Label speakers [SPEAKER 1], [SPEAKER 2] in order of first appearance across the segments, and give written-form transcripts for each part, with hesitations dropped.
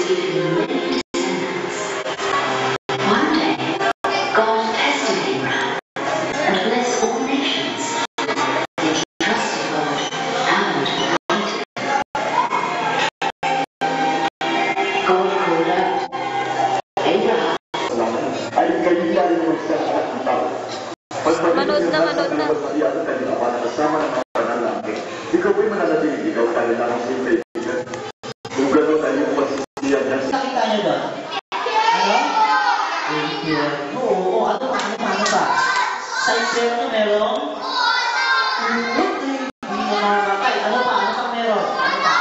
[SPEAKER 1] succeeded in many descendants. One day, God tested Abraham and blessed all nations. Yet he trusted God and waited. God called out, Abraham.
[SPEAKER 2] Ay kayo tayo magsasalat ng tao.
[SPEAKER 3] Manood na.
[SPEAKER 2] Kasama ng mga panalangin. Ikaw ay mananatili, ikaw tayo lang ang simple. Kung gano'n tayo magsisiyang yan.
[SPEAKER 4] Nakita niyo doon? Ano? Oo, ano ba? Sa impyerno meron? Hindi mo makakay. Ano pa meron? Ano pa?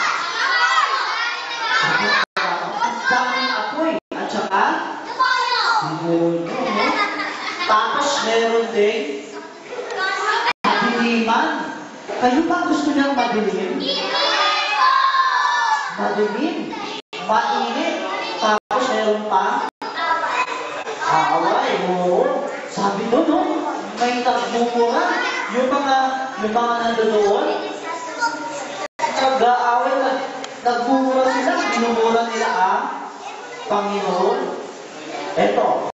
[SPEAKER 4] Ang daming apoy. At saka? Tapos meron din madiliman. Kayo ba gusto niyang madilim? Madilim? Mainit? Tapos meron pa? Away, oo. Sabi doon, no? May nagmumura. Yung mga nandoon, nag-aaway na. Nagmumura sila. Minumura nila ang Panginoon. Eto.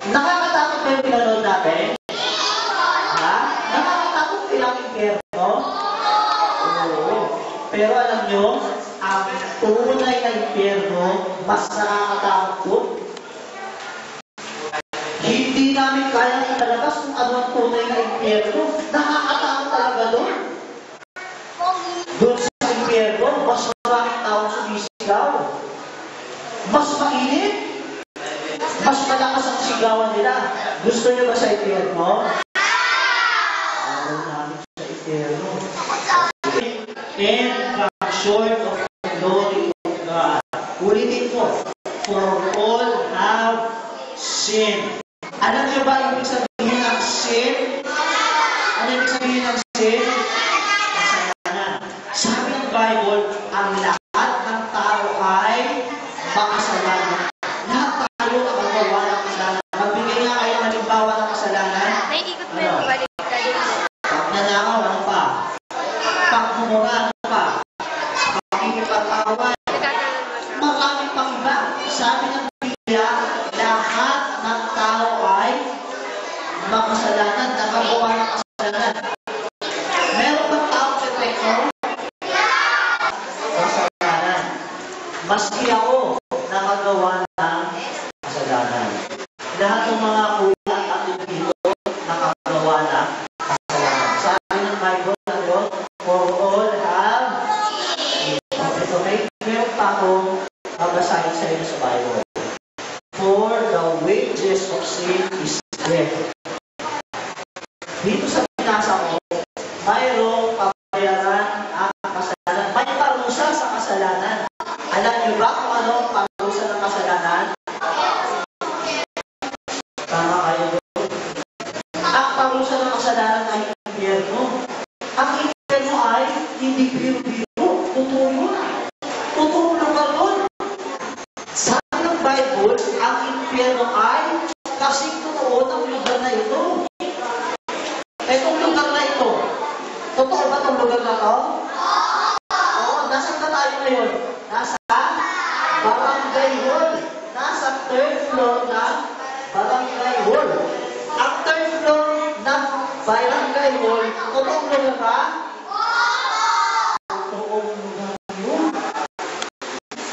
[SPEAKER 4] Nakakatakot ba yung pinanood natin? Ha? Nakakatakot silang impyerno? Oo. Pero alam nyo, ang tunay na impyerno, mas nakakatakot po. Hindi namin kayang italabas kung ano ang tunay na impyerno. Nakakatakot talaga doon. Doon sa impyerno, mas maraming taong sumisigaw. Mas mainit. Mas malakas ang sigawan nila. Gusto niyo ba sa impyerno? Ayaw namin sa impyerno. And come short of the glory of God. Ulitin po. For all have sinned. Alam niyo ba ibig sabihin ng sin? Ano ibig sabihin ng sin? Kasalanan. Sabi ng Bible, ang lahat ng tao ay makasalanan. Lahat tayo ang magawa ng kasalanan. Magbigay nga kayo ng halimbawa ng kasalanan.
[SPEAKER 3] May ikot mo yung balik ka din.
[SPEAKER 4] Pagnanakaw, ano pa? Pagmumura, ano pa? Pakikipag-away. Maraming pang iba. Sabi ng Biblia, lahat ng tao ay makasalanan, nakagawa ng kasalanan. Meron bang tao perfecto? Kasalanan. Maski ako, nakagawa ng kasalanan. Lahat ng mga kulang at dito, nakagawa ng kasalanan. Sabi ng Bible, for all have. Okay, meron pa akong babasahin sa inyo sa Bible. For the wages of sin is death. Dito sa pinasa ko, mayroong pabayaran ang kasalanan. May parusa sa kasalanan. Alam niyo ba kung ano ang parusa ng kasalanan? Tama kayo doon. Ang parusa ng kasalanan ay impyerno. Ang impyerno ay hindi biro-biro. Totoo yun. Totoo lugar doon. Sabi ng Bible, ang impyerno ay kasing totoo ng lugar na ito. Itong lugar na ito. Totoo ba itong lugar na ito? Oo. Nasaan na tayo ngayon? Nasa Barangay Hall. Nasa third floor ng Barangay Hall. Ang third floor ng Barangay Hall, totoong lugar ba? Totoong lugar yun.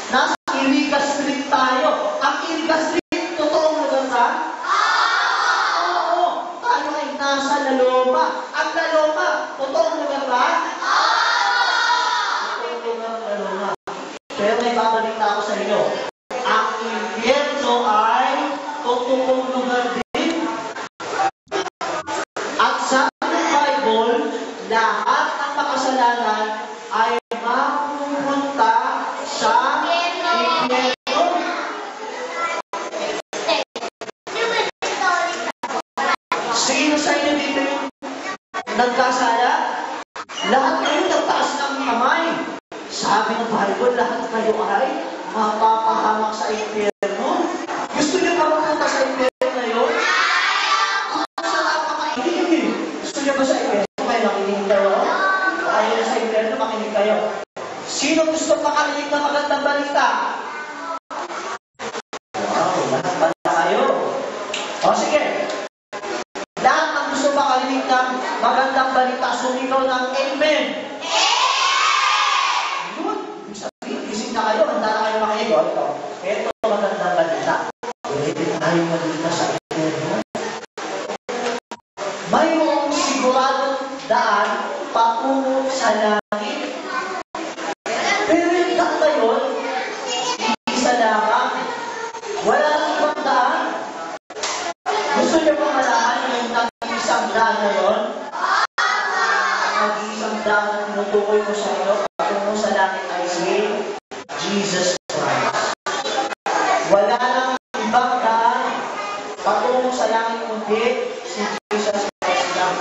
[SPEAKER 4] Nasa Iriga Street tayo. Ang Iriga Street, totoong lugar ba? Oo. Tayo ay nasa Laloma. Ang Laloma, totoong lugar ba? Totoong lugar ng Laloma. Pero may babalik na ako sa inyo. Ang impyerno ay totoong lugar din. At sa Bible, lahat ng makasalanan ay mapupunta sa impyerno. Sino sa inyo dito yung nagkasala? Lahat kayo nagtaas ng kamay. Sabi ng Bible, lahat kayo ay mapapahamak sa impyerno. Gusto niyo ba pumunta sa impyerno na yun? Sa napakainit. Gusto niyo ba sa impyerno? May nakinig kayo? Ayaw na sa impyerno, makinig kayo. Sino gusto makarinig ng magandang balita? Ito magandang balita. Pwede tayo magligtas sa impyerno. Mayroong siguradong daan patungo sa langit. Pero yung daan na yun, isa lamang. Wala nang ibang daan. Gusto niyo ba malaman yung nag-iisang daan na yun? Nag-iisang daan na tinutukoy ko sa inyo patungo sa langit ay si Jesus Christ. Wala nang ibang daan patungo sa langit kundi si Jesus Christ lang.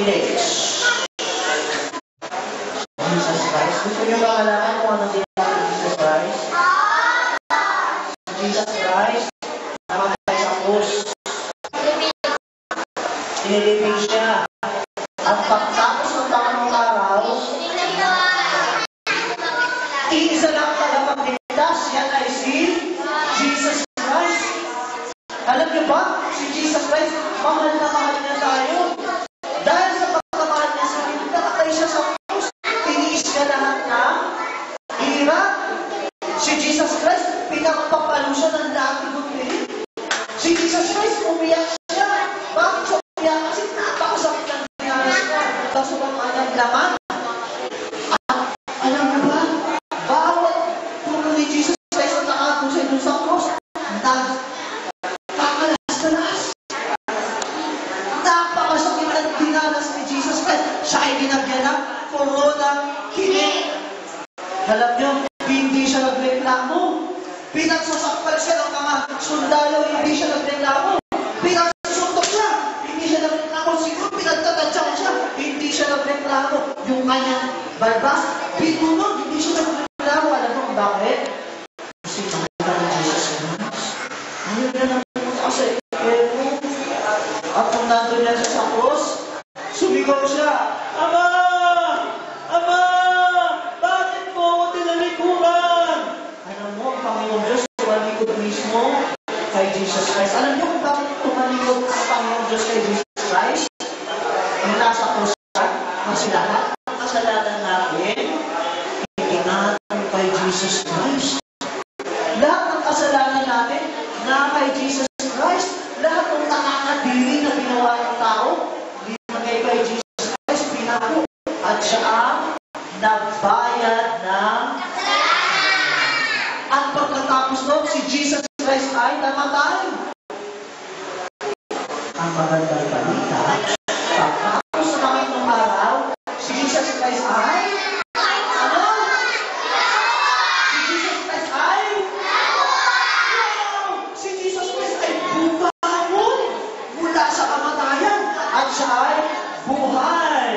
[SPEAKER 4] Village. Jesus Christ. Gusto niyo ba malaman kung ano ginawa ni Jesus Christ? Jesus Christ, namatay sa krus. Tinilipin siya. At pagtapos ng tamang araw, isa lang tagapagligtas, yan ay si Jesus Christ. Alam niyo ba, si Jesus Christ, mahal na mahal niya tayo. Dahil sa pagkamahal niya sa atin, nakatay siya sa krus. Tiniis niya lahat ng hirap. Si Jesus Christ, pinagpapalo siya ng dati kundi. Si Jesus Christ, umiyak siya. Bakit siya umiyak? Kasi napakasakit ng dinanas niya. Kaso bang anong laman? At alam mo ba, bawat puno ni Jesus Christ na nakatusay doon sa cross, nagkakalas-kalas. Napakasakit ng dinanas ni Jesus Christ. Siya ay binagyan ng koronang kilig. Alam niyo, hindi siya nagreklamo. Pinagsasaktan siya ng mga sundalo, hindi siya nagreklamo. Pinagsusuntok siya, hindi siya nagreklamo. Siguro pinagtatansyahan siya, hindi siya nagreklamo. Yung kanyang balbas, pinunod, hindi siya nagreklamo. Alam mo kung bakit? Kasi nakita ni Jesus Christ. Ayaw niya na pumunta sa impyerno. At kung nandun niya sa krus, sumigaw siya, Ama! Ama! Bakit mo ako tinalikuran? Alam mo, ang Panginoon Diyos, tumalikod mismo kay Jesus Christ. Alam niyo kung bakit tumalikod ang Panginoon Diyos kay Jesus Christ? Yung nasa krus siya, kasi lahat ng kasalanan natin, itinatang kay Jesus Christ. Lahat ng kasalanan natin, na kay Jesus Christ. Lahat ng nakakadiri na ginawa ng tao, binagay kay Jesus Christ, pinako. At siya ang nagbayad ng at pagkatapos doon, si Jesus Christ ay namatay. Ang magandang balita, pagkatapos naman ng araw, si Jesus Christ ay ano? Si Jesus Christ ay si Jesus Christ ay bumangon mula sa kamatayan at siya ay buhay.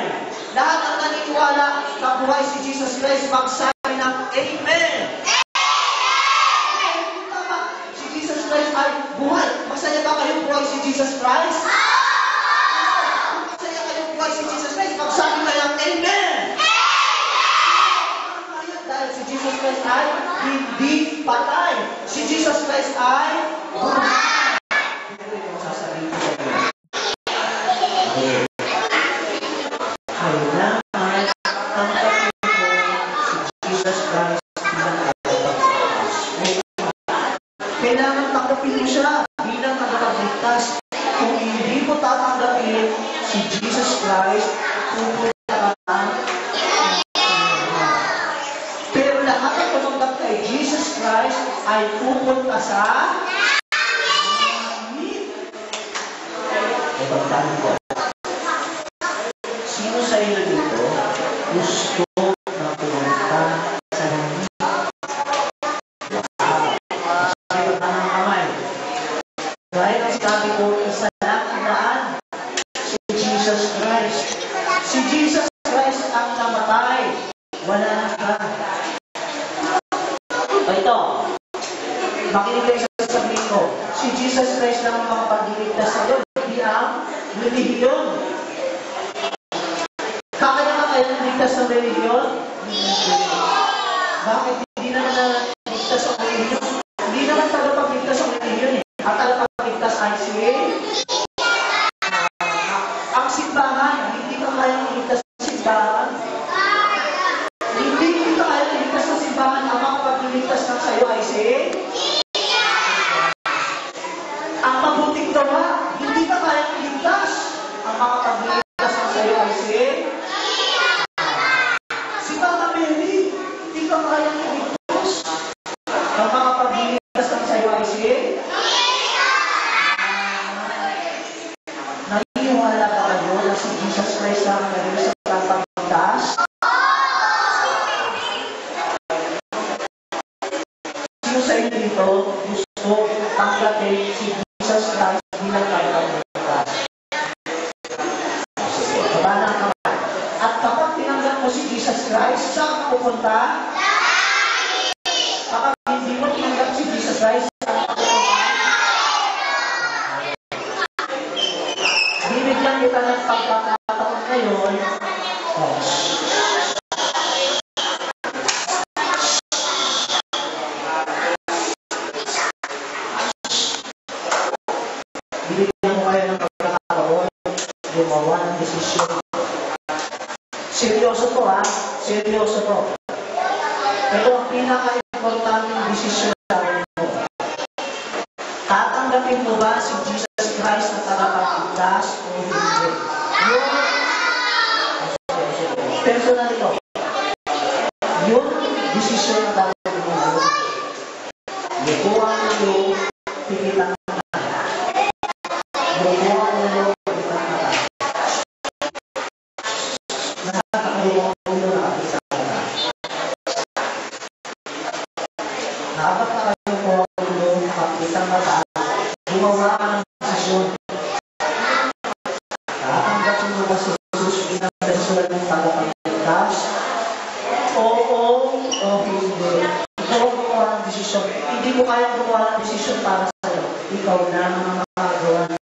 [SPEAKER 4] Lahat ang naniniwala na buhay si Jesus Christ, magsabi ng Amen. Si Jesus Christ ay buhay. Masaya ba kayong buhay si Jesus Christ? Masaya kayong buhay si Jesus Christ, magsabi kayo ng Amen. Dahil si Jesus Christ ay hindi patay. Si Jesus Christ ay buhay. Ito yung sasabihin ko sa inyo. Kailangan ang pagkakas si Jesus Christ bilang tagapagligtas. Kailangan tanggapin mo siya bilang tagapagligtas. Kung hindi mo tatanggapin si Jesus Christ, pupunta ka ng pero lahat ang tumanggap kay Jesus Christ ay pupunta sa Ipagtanong ko. Sino sa inyo dito gusto na pumunta sa langit? Ipagtanong ng kamay. Dahil ang sabi ko, isa lang ang daan, si Jesus Christ. Si Jesus Christ ang namatay. Wala na ka. Ito, makinig kayo sa sasabihin ko, si Jesus Christ lang ang makapagliligtas sa iyo, hindi ang relihiyon. Kakaya ka kayo naligtas ng relihiyon? Bakit hindi naman naligtas ang relihiyon? Hindi naman tagapagligtas ang relihiyon eh. At tagapagligtas ay si ang simbahan. Hindi ka kaya maligtas sa simbahan. Hindi ka pagkakataas? Sino sa inyo dito gusto tanggapin si Jesus Christ bilang pagkakataas? Baba na ang kamay. At kapag tinanggap mo si Jesus Christ, saan ka pupunta? Kapag hindi mo tinanggap si Jesus Christ, saan ka pupunta? Bibigyan kita ng pagkakataon ngayon. Bibigyan mo kayo ng pagkakataon, gumawa ng desisyon. Seryoso to ha? Seryoso to. Ito ang pinaka-importanting desisyon sa akin mo. Tatanggapin mo ba si Jesus Christ na tagapagligtas o hindi? Yung personal ito. Yung desisyon na dapat mo. Lukuha mo yung pipitan na. Lukuha mo yung pipitan na. Nakakakaluwa mo yung nakapitan na. Nakabak na kayo po yung nakapitan na. Gumawa ka ng desisyon. Tatanggapin mo ba si Jesus bilang personal ng tagapagligtas? Oo o hindi. Ikaw ang gumawa ng desisyon. Hindi mo kayang gumawa ng desisyon para sa'yo. Ikaw na ang makagawa ng.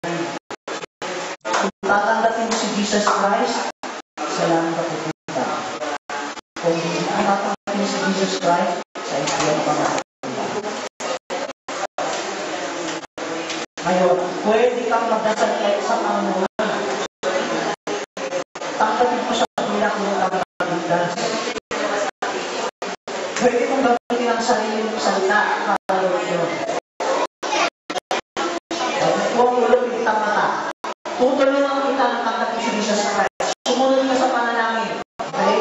[SPEAKER 4] Kung tatanggapin mo si Jesus Christ, sa langit ka pupunta. Kung hindi mo tatanggapin mo si Jesus Christ, sa impyerno ka pupunta. Ngayon, pwede kang magdasal kayo sa Panginoon. Tanggapin mo siya bilang mong tagapagligtas. Pwede mong gamitin ang sarili mong salita para gawin yun. Huwag mo lang kitang mata. Tutulungan kita ng tanggapin si Jesus Christ. Sumunod ka sa panalangin. Okay?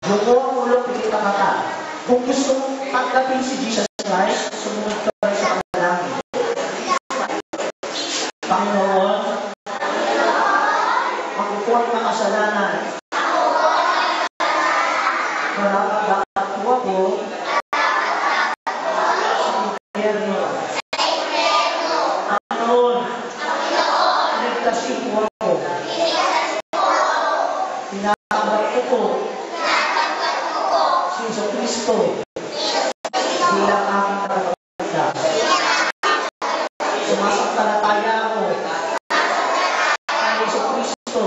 [SPEAKER 4] Huwag mo lang kitang mata. Kung gusto mong tanggapin si Jesus Christ, sumunod ka rin sa panalangin. Panginoon, magkukuha ng kasalanan. Dapat po ako sa impyerno. Panginoon, ligtasin po ako. Tinatanggap ko po si Jesucristo bilang aking tagapagligtas. Sumasampalataya ako kay Jesucristo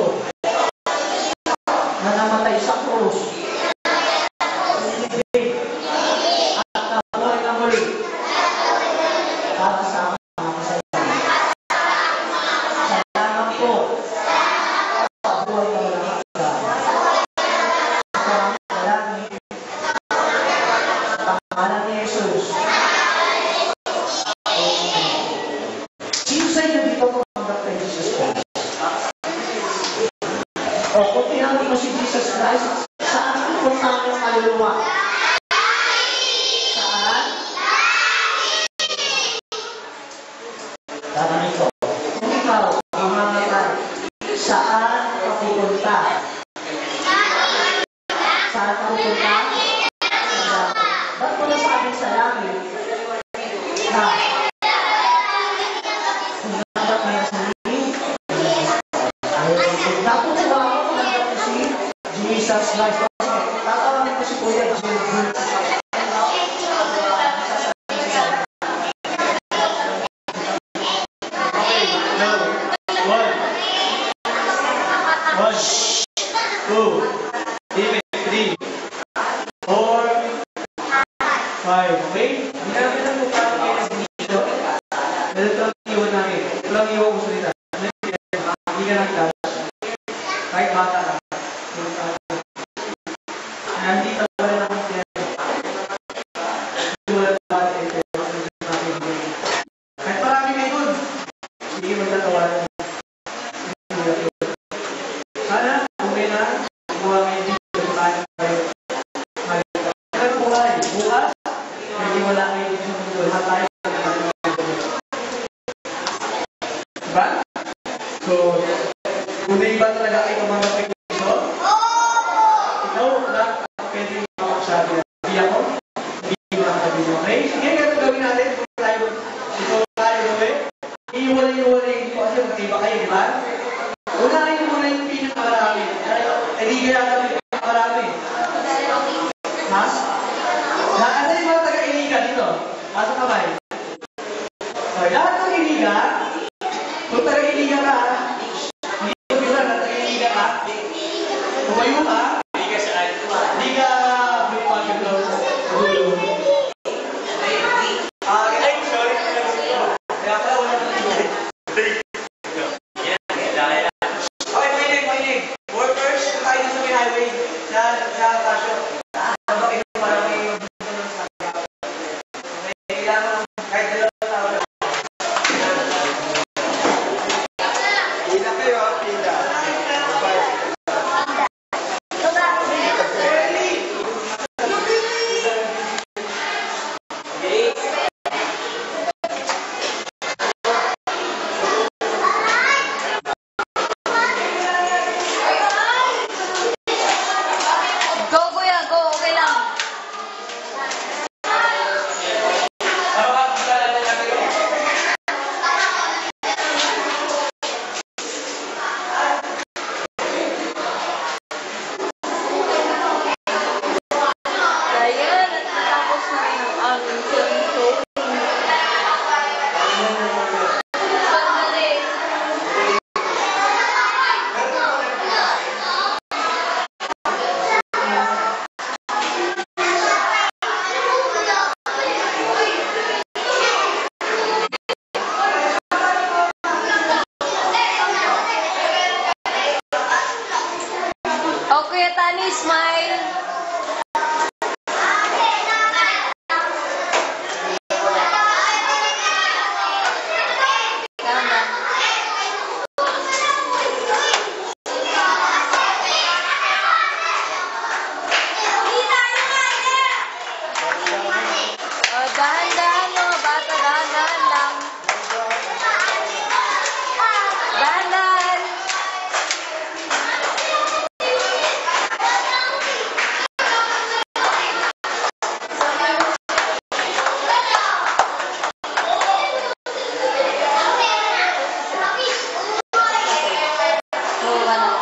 [SPEAKER 4] na namatay sa krus. At nabuhay na muli para sa aking mga kasalanan. Salamat po sa buhay na walang hanggan. Maraming salamat sa pangalan ni Jesus. Sino sa inyo dito tumanggap kay Jesus Christ? O kung tinanggap mo si Jesus Christ, saan pupunta ang kaluluwa? Saan? Tama nito. Kung ikaw, mamatay, saan ka pupunta? Saan ka pupunta? Ba't mo nasabi sa langit na kung nanggap mo yung sarili, nakukuha ako kung nanggap mo si Jesus Christ. Tatawagin ko si Kuya Jesus. Okay? Ginagawa ko para kayo nag-video. Dahil ito ang iwan namin. Ito lang iwan ko salita. Hindi ka nag-class. Kahit bata lang. Nandito pa rin ang impyerno. Wala pa rin ito. Kahit marami kayo dun. Hindi magtatawanan. Sana, okay na. Buha kayo dito. Bukas. Hindi wala kayo dito. Lahat tayo. Diba? So, kung may iba talaga kayo mga kapag dito, Tumayo ha? Hindi ka magpagod daw. Ay, sorry. Kaya pala wala na ito. Okay, mahinig. Workers, tayo sa may highway. Sa pasyo. Bakit parang may kailangan kahit dalawang tao lang. Pila kayo, pila.
[SPEAKER 3] Go, kuya, go. Okay lang. Ayan, natapos na yung aming film showing. Sandali. Oh, Kuya Tani, smile. Tama. Oh, dahan-dahan mo, bata, dahan-dahan lang. Dahan-dahan. Oh, ano.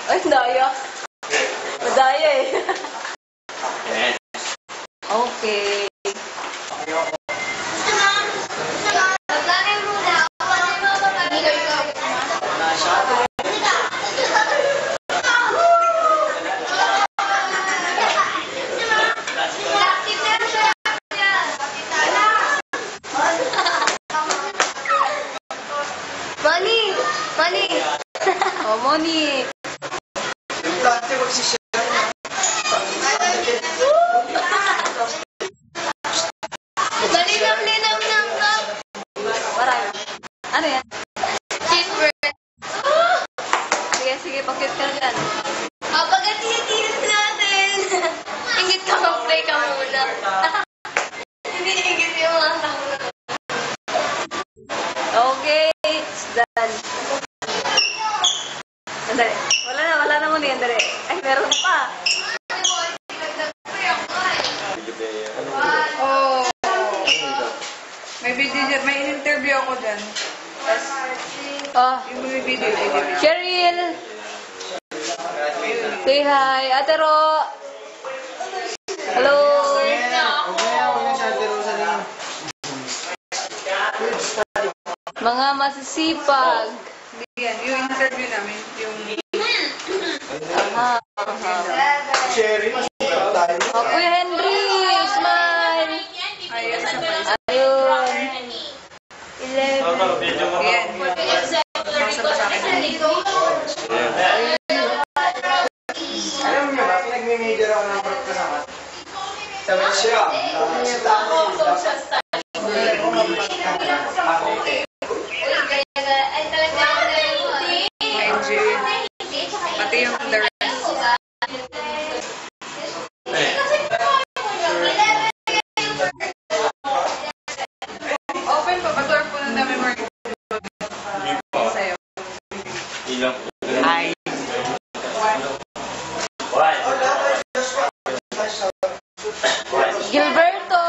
[SPEAKER 3] Ay, daya. Madaya eh.
[SPEAKER 5] Yes.
[SPEAKER 3] Okay.
[SPEAKER 6] Money! Money!
[SPEAKER 3] Oh, Moni.
[SPEAKER 6] Malinaw-linaw ng cup!
[SPEAKER 3] Marami. Ano yan?
[SPEAKER 6] Cheeseburger.
[SPEAKER 3] Sige, sige, pakit ka na dyan.
[SPEAKER 6] Pag-atiyat natin! Ingit ka, mag-play ka muna. Hindi ingit yung mga tao.
[SPEAKER 3] Okay, it's done. Sandali. Wala na Moni. Sandali. Ay, meron pa.
[SPEAKER 7] Oh. May interview ako dyan.
[SPEAKER 3] Oh,
[SPEAKER 7] Yung may video.
[SPEAKER 3] Cheryl. Say hi. Ate Ro. Hello. Mga masisipag.
[SPEAKER 7] Yan, yung interview namin. Yung...
[SPEAKER 3] Aha.
[SPEAKER 4] Cherry, mas tayo.
[SPEAKER 3] Oh, Kuya Henry. Smile.
[SPEAKER 7] Ayos na pala.
[SPEAKER 3] Ayun. 11.
[SPEAKER 7] Yan. Masama sa akin.
[SPEAKER 4] Alam niyo ba, pinag-major ako ng work kasama. Sabi siya,
[SPEAKER 6] Ay, talaga
[SPEAKER 7] Ma-enjoy. Pati yung the rest. Open pa. Pag-tour po ng dami more. Sa'yo.
[SPEAKER 5] Hi. Why?
[SPEAKER 3] Gilberto.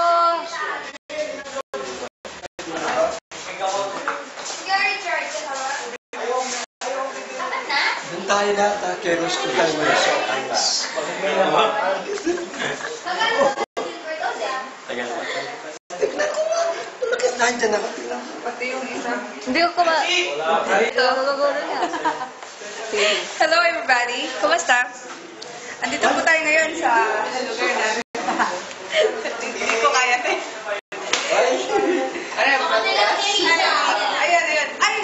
[SPEAKER 4] doon tayo lahat ha, kay Rose ko tayo may show ayos.
[SPEAKER 5] Tagal ba?
[SPEAKER 4] Tignan ko nga, bakit nandiyan ako, tignan ko.
[SPEAKER 7] Pati yung isa.
[SPEAKER 3] Hindi ko kuma... Ito, gugulo niya. Sige.
[SPEAKER 7] Hello everybody! Kumusta? Andito po tayo ngayon sa lugar namin. Hindi ko kaya eh. Ayan. Ay!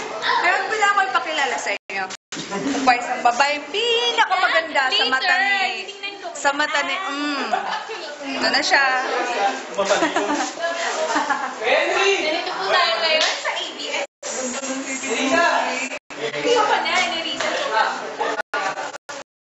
[SPEAKER 7] Meron pala ako ipakilala sa inyo. Pa isang babae pinakamaganda sa mata ni... Sa mata ni... Ito na siya.
[SPEAKER 6] Ganito po tayo ngayon sa ABS. Isa pa na,